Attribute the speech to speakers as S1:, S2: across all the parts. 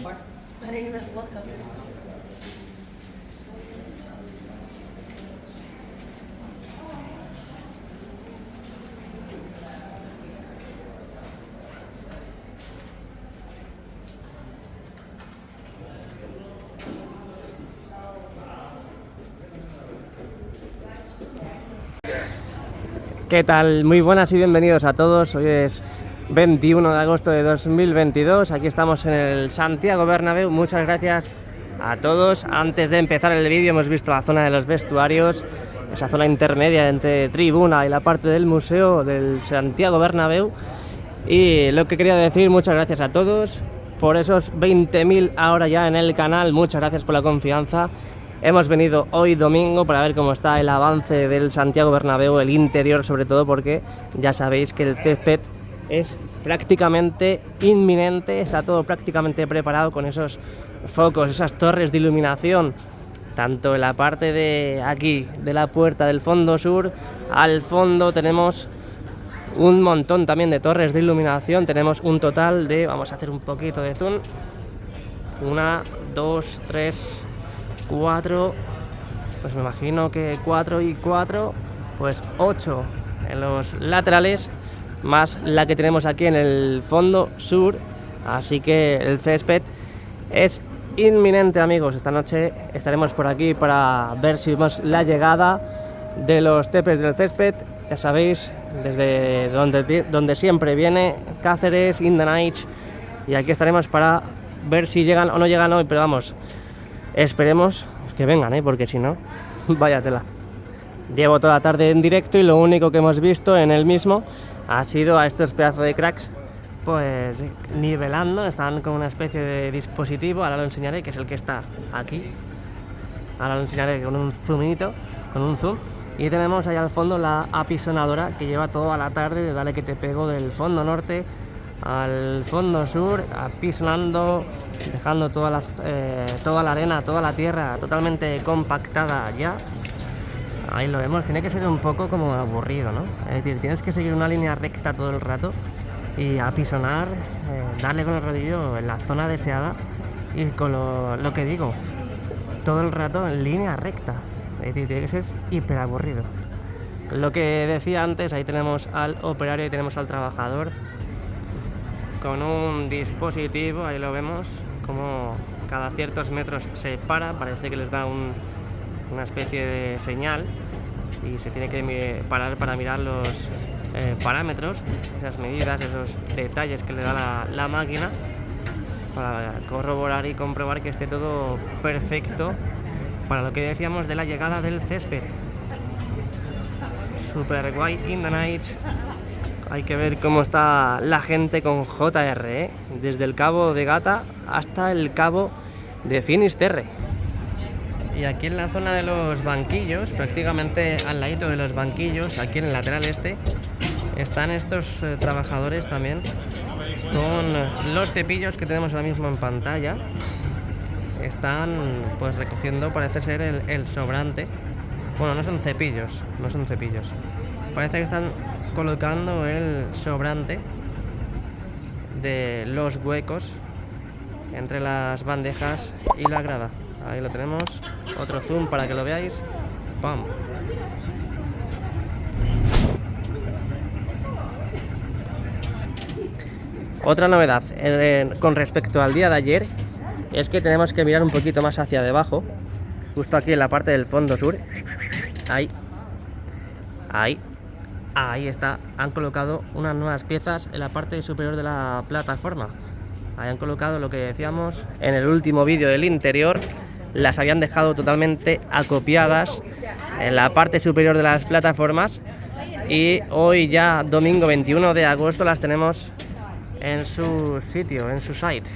S1: I didn't even look up.
S2: ¿Qué tal? Muy buenas y bienvenidos a todos. Hoy es 21 de agosto de 2022. Aquí estamos en el Santiago Bernabéu. Muchas gracias a todos. Antes de empezar el vídeo hemos visto la zona de los vestuarios, esa zona intermedia entre tribuna y la parte del museo del Santiago Bernabéu. Y lo que quería decir, muchas gracias a todos por esos 20.000 ahora ya en el canal. Muchas gracias por la confianza. Hemos venido hoy domingo para ver cómo está el avance del Santiago Bernabéu, el interior sobre todo, porque ya sabéis que el césped es prácticamente inminente, está todo prácticamente preparado con esos focos, esas torres de iluminación, tanto en la parte de aquí, de la puerta del fondo sur, al fondo tenemos un montón también de torres de iluminación, tenemos un total de, vamos a hacer un poquito de zoom, 1, 2, 3... 4, pues me imagino que 4 y 4, pues 8 en los laterales, más la que tenemos aquí en el fondo sur. Así que el césped es inminente, amigos. Esta noche estaremos por aquí para ver si vemos la llegada de los tepes del césped. Ya sabéis, desde donde siempre viene Cáceres, In the Night, y aquí estaremos para ver si llegan o no llegan hoy, pero vamos, esperemos que vengan, porque si no, vaya tela. Llevo toda la tarde en directo y lo único que hemos visto en el mismo ha sido a estos pedazos de cracks pues nivelando. Están con una especie de dispositivo, ahora lo enseñaré, que es el que está aquí. Ahora lo enseñaré con un zoomito, con un zoom. Y tenemos ahí al fondo la apisonadora que lleva toda la tarde de dale que te pego del fondo norte al fondo sur, apisonando, dejando toda la arena, toda la tierra totalmente compactada ya. Ahí lo vemos, tiene que ser un poco como aburrido, ¿no? Es decir, tienes que seguir una línea recta todo el rato y apisonar, darle con el rodillo en la zona deseada y con lo que digo, todo el rato en línea recta. Es decir, tiene que ser hiper aburrido. Lo que decía antes, ahí tenemos al operario y tenemos al trabajador con un dispositivo, ahí lo vemos, como cada ciertos metros se para, parece que les da una especie de señal y se tiene que parar para mirar los parámetros, esas medidas, esos detalles que le da la máquina, para corroborar y comprobar que esté todo perfecto para lo que decíamos de la llegada del césped. Super guay, In the Night. Hay que ver cómo está la gente con JR, desde el cabo de Gata hasta el cabo de Finisterre. Y aquí en la zona de los banquillos, prácticamente al ladito de los banquillos, aquí en el lateral este, están estos trabajadores también con los cepillos que tenemos ahora mismo en pantalla. Están pues recogiendo, parece ser el sobrante. Bueno, no son cepillos, parece que están colocando el sobrante de los huecos entre las bandejas y la grada. Ahí lo tenemos, otro zoom para que lo veáis. ¡Pam! Otra novedad con respecto al día de ayer es que tenemos que mirar un poquito más hacia debajo, justo aquí en la parte del fondo sur. Ahí está, han colocado unas nuevas piezas en la parte superior de la plataforma. Ahí han colocado lo que decíamos en el último vídeo del interior, las habían dejado totalmente acopiadas en la parte superior de las plataformas y hoy ya domingo 21 de agosto las tenemos en su sitio, en su site.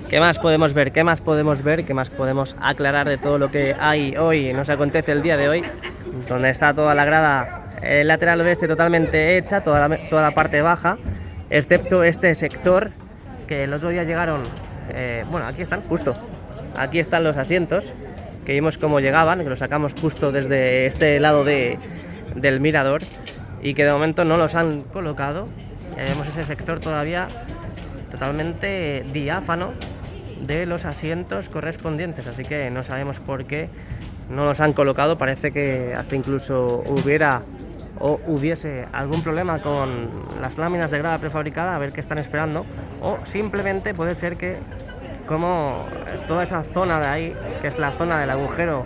S2: ¿Qué más podemos ver? ¿Qué más podemos aclarar de todo lo que hay hoy, nos acontece el día de hoy? Donde está toda la grada lateral oeste totalmente hecha, toda la parte baja, excepto este sector que el otro día llegaron, bueno, aquí están, justo, aquí están los asientos, que vimos cómo llegaban, que los sacamos justo desde este lado del mirador y que de momento no los han colocado. Vemos ese sector todavía totalmente diáfano de los asientos correspondientes, así que no sabemos por qué no los han colocado. Parece que hasta incluso hubiese algún problema con las láminas de grada prefabricada, a ver qué están esperando, o simplemente puede ser que, como toda esa zona de ahí, que es la zona del agujero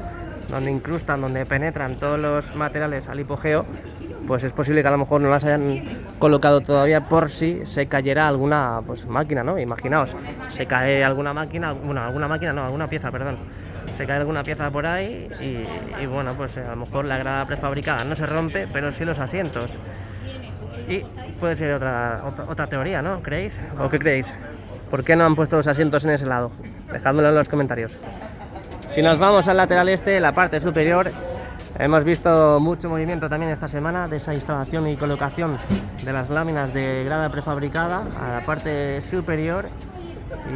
S2: donde incrustan, donde penetran todos los materiales al hipogeo, pues es posible que a lo mejor no las hayan colocado todavía por si se cayera alguna máquina, ¿no? Imaginaos, se cae alguna pieza, perdón. Se cae alguna pieza por ahí y bueno, pues a lo mejor la grada prefabricada no se rompe, pero sí los asientos. Y puede ser otra teoría, ¿no? ¿Creéis? ¿O qué creéis? ¿Por qué no han puesto los asientos en ese lado? Dejádmelo en los comentarios. Si nos vamos al lateral este, la parte superior, hemos visto mucho movimiento también esta semana de esa instalación y colocación de las láminas de grada prefabricada a la parte superior,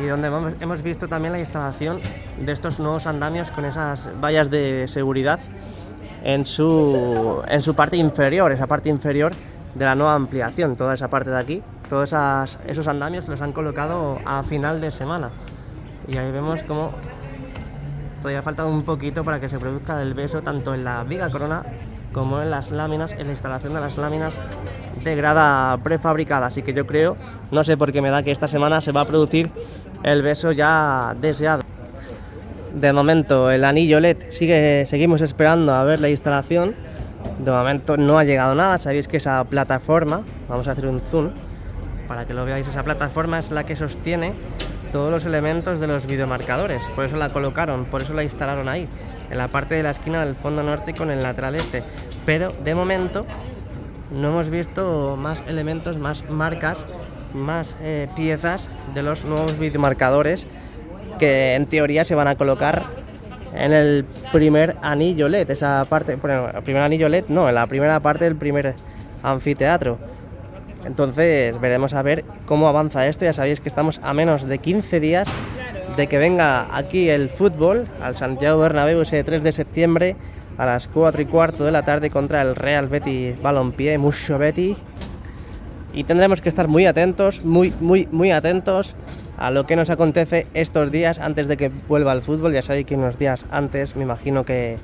S2: y donde hemos visto también la instalación de estos nuevos andamios con esas vallas de seguridad en su parte inferior, esa parte inferior de la nueva ampliación. Toda esa parte de aquí, todos esos andamios los han colocado a final de semana, y ahí vemos como todavía falta un poquito para que se produzca el beso tanto en la viga corona como en las láminas, en la instalación de las láminas de grada prefabricada. Así que yo creo, no sé por qué me da que esta semana se va a producir el beso ya deseado. De momento el anillo LED seguimos esperando a ver la instalación. De momento no ha llegado nada. Sabéis que esa plataforma, vamos a hacer un zoom para que lo veáis, esa plataforma es la que sostiene todos los elementos de los videomarcadores, por eso la colocaron, por eso la instalaron ahí, en la parte de la esquina del fondo norte con el lateral este. Pero de momento no hemos visto más elementos, más marcas, más piezas de los nuevos videomarcadores que en teoría se van a colocar en el primer anillo LED, esa parte, bueno, el primer anillo LED no, en la primera parte del primer anfiteatro. Entonces veremos a ver cómo avanza esto. Ya sabéis que estamos a menos de 15 días de que venga aquí el fútbol al Santiago Bernabéu ese 3 de septiembre a las 4:15 de la tarde contra el Real Betis Balompié, mucho Betis. Y tendremos que estar muy atentos, muy atentos a lo que nos acontece estos días antes de que vuelva el fútbol. Ya sabéis que unos días antes me imagino que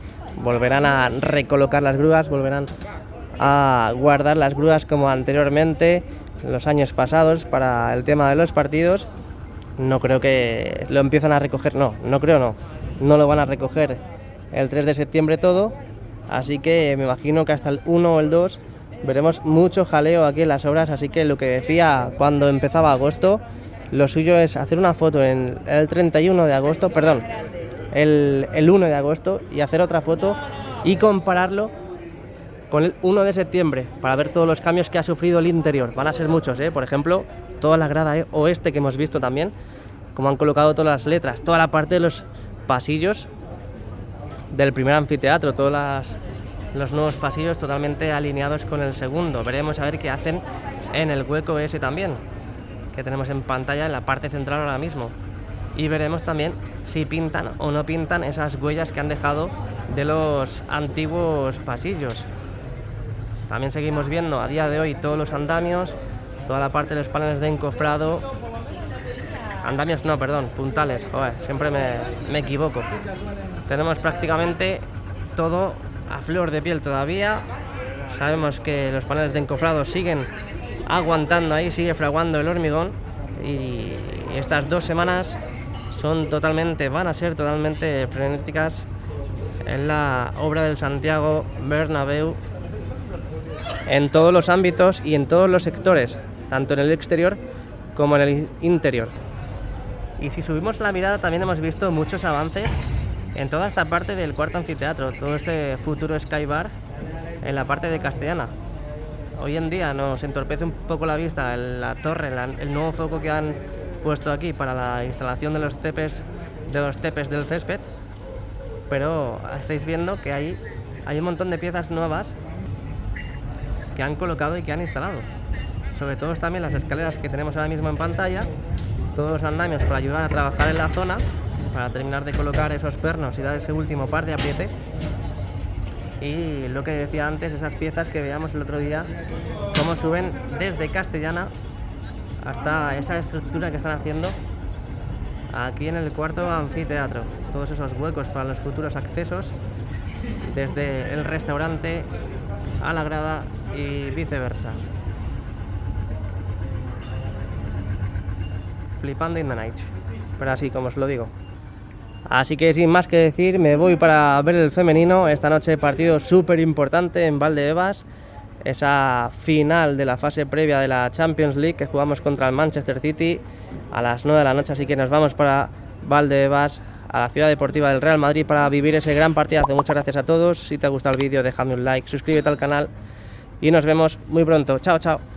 S2: volverán a recolocar las grúas, volverán a guardar las grúas como anteriormente los años pasados para el tema de los partidos. No creo que lo empiezan a recoger, no lo van a recoger el 3 de septiembre todo, así que me imagino que hasta el 1 o el 2 veremos mucho jaleo aquí en las obras. Así que lo que decía cuando empezaba agosto, lo suyo es hacer una foto en el 31 de agosto, perdón, el 1 de agosto, y hacer otra foto y compararlo con el 1 de septiembre para ver todos los cambios que ha sufrido el interior. Van a ser muchos, por ejemplo, toda la grada oeste que hemos visto también, como han colocado todas las letras, toda la parte de los pasillos del primer anfiteatro, todos los nuevos pasillos totalmente alineados con el segundo. Veremos a ver qué hacen en el hueco ese también, que tenemos en pantalla en la parte central ahora mismo. Y veremos también si pintan o no pintan esas huellas que han dejado de los antiguos pasillos. También seguimos viendo a día de hoy todos los andamios, toda la parte de los paneles de encofrado. Andamios no, perdón, puntales, joder, siempre me equivoco. Tenemos prácticamente todo a flor de piel todavía. Sabemos que los paneles de encofrado siguen aguantando ahí, sigue fraguando el hormigón, y estas 2 semanas van a ser totalmente frenéticas en la obra del Santiago Bernabéu, en todos los ámbitos y en todos los sectores, tanto en el exterior como en el interior. Y si subimos la mirada también hemos visto muchos avances en toda esta parte del cuarto anfiteatro, todo este futuro Sky Bar en la parte de Castellana. Hoy en día nos entorpece un poco la vista la torre, el nuevo foco que han puesto aquí para la instalación de los tepes del césped, pero estáis viendo que hay un montón de piezas nuevas que han colocado y que han instalado. Sobre todo también las escaleras que tenemos ahora mismo en pantalla, todos los andamios para ayudar a trabajar en la zona, para terminar de colocar esos pernos y dar ese último par de apriete. Y lo que decía antes, esas piezas que veíamos el otro día, cómo suben desde Castellana hasta esa estructura que están haciendo aquí en el cuarto anfiteatro. Todos esos huecos para los futuros accesos desde el restaurante a la grada y viceversa. Flipando in the night, pero así como os lo digo. Así que sin más que decir, me voy para ver el femenino. Esta noche partido súper importante en Valdebebas, esa final de la fase previa de la Champions League que jugamos contra el Manchester City a las 9 de la noche, así que nos vamos para Valdebebas, a la ciudad deportiva del Real Madrid, para vivir ese gran partidazo. Muchas gracias a todos. Si te ha gustado el vídeo, déjame un like, suscríbete al canal y nos vemos muy pronto. Chao, chao.